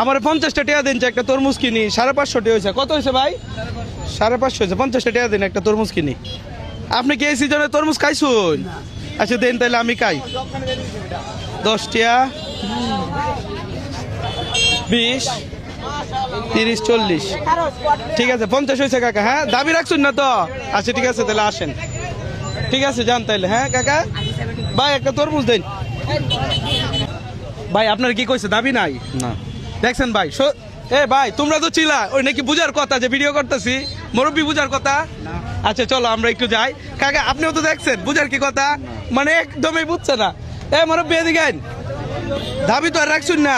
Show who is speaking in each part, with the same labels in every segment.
Speaker 1: আমার 50টা টাকা দিন, একটা তরমুজ কিনি। 550 টাকা হয়েছে। কত হয়েছে ভাই? 550 হয়েছে। 50টা টাকা দিন, একটা তরমুজ কিনি। আপনি কি এই সিজনে তরমুজ খাইছুন? আচ্ছা দেন তাহলে, আমি খাই। 10 টাকা, 20, 30, 40। ঠিক আছে, 50 হয়েছে কাকা। হ্যাঁ, দাবি রাখছুন না তো? আচ্ছা ঠিক আছে, তাহলে আসেন। ঠিক আছে, যান তাইলে। হ্যাঁ কাকা, ভাই একটা তরমুজ দেন। ভাই আপনার কি কইছে, দাবি নাই?
Speaker 2: না
Speaker 1: দেখছেন ভাই, এ ভাই তোমরা তো ছিলা, ওই নাকি বুঝার কথা যে ভিডিও করতেছি, মুরব্বি বুঝার কথা। আচ্ছা চলো আমরা একটু যাই। কাকা আপনিও তো দেখছেন, বুঝার কি কথা, মানে একদমই বুঝছে না। এ মুরব্বি এদিকে আইন। দাবি তো আর রাখছুন না?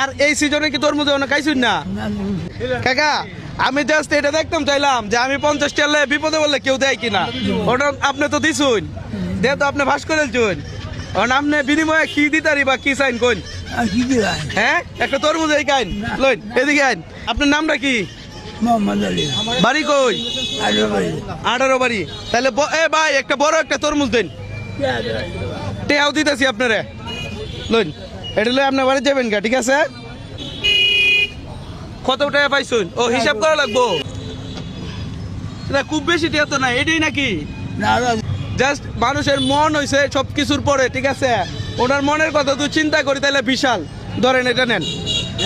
Speaker 1: আর এই সিজনে কি তরমুজ খাইছুন না? কাকা আমি জাস্ট এটা দেখতাম চাইলাম যে আমি 50 টাকা বিপদে বললে কেউ দেয় কিনা। ওটা আপনি তো দিছুন, যেহেতু আপনি ভাস করেছুন, আপনি বিনিময়ে কি দিতারি বা কি চাইন কোন? হ্যাঁ, একটা তরমুজ এই কাইন লইন। এদিকে আইন। আপনার নামটা কি? বাড়ি কই? 18 বাড়ি। তাহলে এ ভাই একটা বড় একটা তরমুজ দেন। টেয়াও দিতেছি আপনারে, লইন। এটা লই আপনার বাড়ি যাবেন গা, ঠিক আছে? কত টাকা পাইছুন? ও হিসাব করা লাগবো। খুব বেশি টাকা তো না, এটাই নাকি? জাস্ট মানুষের মন হয়েছে সবকিছুর পরে, ঠিক আছে? ওনার মনের কথা তো চিন্তা করি, তাহলে বিশাল। ধরেন এটা নেন।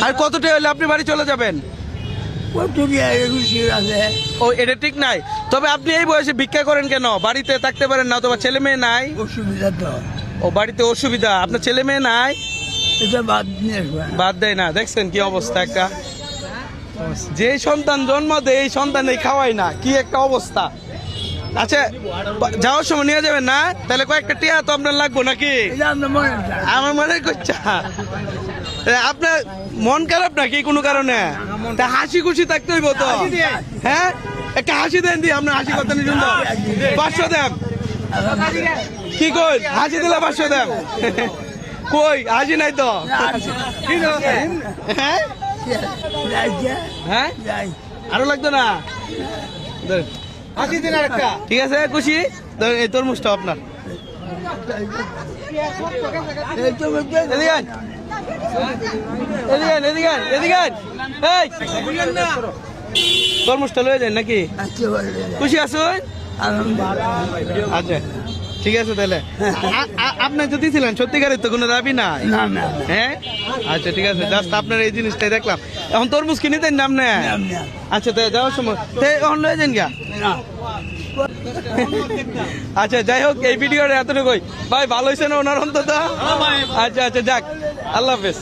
Speaker 1: আর কত টাকা হলে আপনি বাড়ি চলে যাবেন? ও এটা ঠিক নাই। তবে আপনি এই বয়সে ভিক্ষা করেন কেন? বাড়িতে থাকতে পারেন না? তোমার ছেলে মেয়ে নাই?
Speaker 3: অসুবিধা তো।
Speaker 1: ও বাড়িতে অসুবিধা, আপনার ছেলে মেয়ে নাই? বাদ দেয় না। দেখছেন কি অবস্থা, একটা যে সন্তান জন্ম দেয় এই সন্তান এই খাওয়াই না, কি একটা অবস্থা। আচ্ছা যাওয়ার সময় নিয়ে যাবেন না? তাহলে কয়েকটা টিয়া তো আপনার লাগবো নাকি? আমার মনে করছে আপনার মন খারাপ নাকি কোনো কারণে? তা হাসি খুশি থাকতে হইব তো। হ্যাঁ, একটা হাসি দেন দি। আপনার হাসি কথা নিয়ে সুন্দর। 500 দেন। কি কই হাসি দিলে 500 দেন? কই হাসি নাই তো। হ্যাঁ হ্যাঁ, আরো লাগতো না? ঠিক আছে, খুশি। এই তরমুজটা আপনার। তরমুজটা লয়ে যান নাকি? খুশি আছেন? আচ্ছা ঠিক আছে, তাহলে আপনি যদি ছিলেন সত্যিকারের তো কোনো দাবি নাই। হ্যাঁ আচ্ছা ঠিক আছে, জাস্ট আপনার এই জিনিসটাই দেখলাম। এখন তরমুজ কিনে দেন নাম না? আচ্ছা তাই যাওয়ার সময় এখন লয়ে যান গা। আচ্ছা যাই হোক, এই ভিডিওটা এতটুকুই ভাই। ভালো হয়েছে না ওনার অন্তত? আচ্ছা আচ্ছা যাক, আল্লাহ হাফেজ।